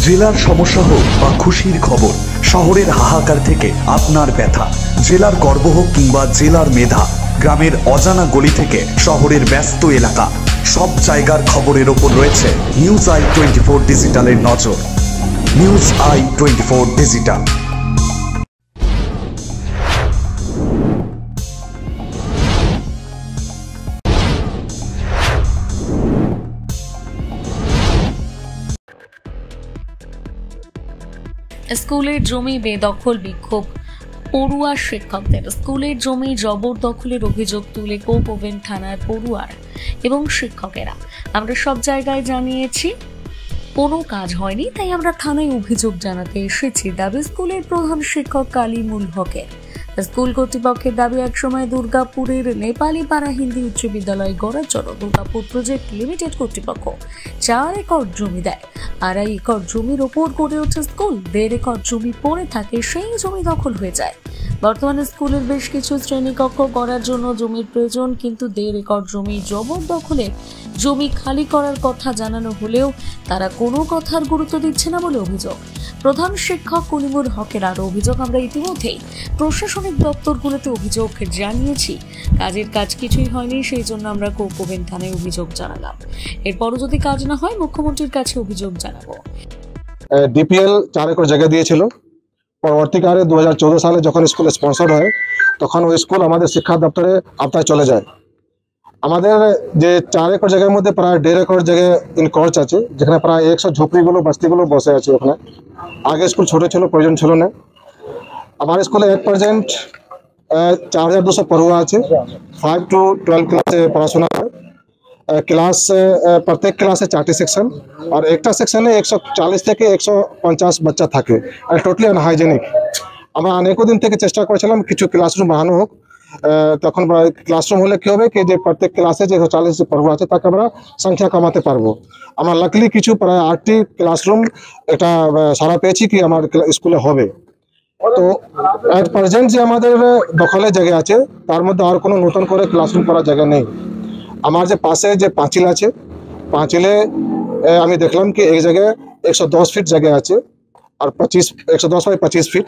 জেলার সমস্যা হোক বা খুশির খবর, শহরের হাহাকার থেকে আপনার ব্যথা, জেলার গর্ব হোক কিংবা জেলার মেধা, গ্রামের অজানা গলি থেকে শহরের ব্যস্ত এলাকা, সব জায়গার খবরের ওপর রয়েছে নিউজ আই 24 ডিজিটালের নজর। News I 24 digital. স্কুলের জমি বেদখল বিক্ষোভ পড়ুয়া শিক্ষকদের। স্কুলের জমি জবরদখলের অভিযোগ তুলে কোক ওভেন থানার পড়ুয়ার এবং শিক্ষকেরা। আমরা সব জায়গায় জানিয়েছি, কোনো কাজ হয়নি, তাই আমরা থানায় অভিযোগ জানাতে এসেছি। দাবি স্কুলের প্রধান শিক্ষক কালিমুল হকের। স্কুল কর্তৃপক্ষের দাবি, একসময় দুর্গাপুরের নেপালি পাড়া হিন্দি উচ্চ বিদ্যালয় গড়ার জন্য দুর্গাপুর প্রজেক্ট লিমিটেড কর্তৃপক্ষ 4 একর জমি দেয়। 2.5 একর জমির ওপর গড়ে ওঠে স্কুল। 1.5 একর জমি পড়ে থাকে, সেই জমি দখল হয়ে যায়। বর্তমানে স্কুলের বেশ কিছু শ্রেণীকক্ষ গড়ার জন্য জমির প্রয়োজন, কিন্তু 1.5 একর জমি জবরদখলে জমি খালি করার কথা জানানো হলেও তারা কোনো কথার গুরুত্ব দিচ্ছে না বলে অভিযোগ প্রধান শিক্ষক কালিমুল হকের। আরও অভিযোগ, আমরা ইতিমধ্যেই প্রশাসনিক দপ্তরগুলোতে অভিযোগ জানিয়েছি, কাজের কাজ কিছুই হয়নি, সেই জন্য আমরা কোক ওভেন থানায় অভিযোগ জানালাম। এরপরও যদি কাজ না হয় মুখ্যমন্ত্রীর কাছে অভিযোগ জানাবো। ডিপিএল 4 একর জায়গা দিয়েছিল। পরবর্তীকালে 2014 সালে যখন স্কুল স্পন্সর হয়, তখন ওই স্কুল আমাদের শিক্ষা দপ্তরের আওতায় চলে যায়। আমাদের যে 4 একর জায়গার মধ্যে প্রায় 1.5 একর জায়গায় ইনক্রচ আছে, যেখানে প্রায় 100 ঝুপড়িগুলো বস্তিগুলো বসে আছে ওখানে। আগে স্কুল ছোট ছিল, প্রয়োজন ছিল না। আমার স্কুলে 1% 4200 পড়ুয়া আছে। 5 to 12 ক্লাসে পড়াশোনা হয়। ক্লাস প্রত্যেক ক্লাসে 4টি সেকশন, আর একটা সেকশনে 140 থেকে 150 বাচ্চা থাকে, আর টোটালি আনহাইজেনিক। আমরা অনেক দিন থেকে চেষ্টা করেছিলাম কিছু ক্লাসরুম বানানো হোক। তখন ক্লাসরুম হলে কি হবে কি, যে প্রত্যেক ক্লাসে যে 40 পড়ুয়া আছে তাকে আমরা সংখ্যা কমাতে পারবো। আমরা লাকলি কিছু প্রায় 8টি ক্লাসরুম এটা সারা পেয়েছি কি আমার স্কুলে হবে। তো এট প্রেজেন্ট যে আমাদের দখলের জায়গা আছে, তার মধ্যে আর কোনো নতুন করে ক্লাসরুম করার জায়গা নেই। আমার যে পাশে যে পাঁচিল আছে, পাঁচিলে আমি দেখলাম কি এই জায়গায় 110 ফিট জায়গা আছে, আর 110 বাই 25 ফিট।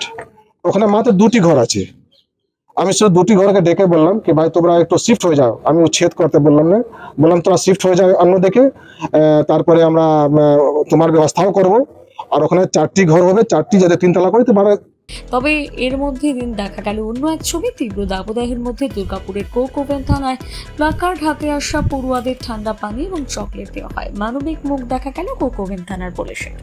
ওখানে মাত্র 2টি ঘর আছে। আমি শুধু 2টি ঘরকে ডেকে বললাম কি ভাই তোমরা একটু শিফট হয়ে যাও। আমি উচ্ছেদ করতে বললাম না, বললাম তোরা শিফট হয়ে যাও অন্য দিকে, তারপরে আমরা তোমার ব্যবস্থাও করব। আর ওখানে 4টি ঘর হবে, 4টি যাতে 3 তলা করে। তবে এর মধ্যে দিন দেখা গেল অন্য এক ছবি। তীব্র দাবদাহের মধ্যে দুর্গাপুরের কোক ওভেন থানায় প্লাকার্ড হাতে আসা পড়ুয়াদের ঠান্ডা পানি এবং চকলেট দেওয়া হয়। মানবিক মুখ দেখা গেল কোক ওভেন থানার পুলিশের।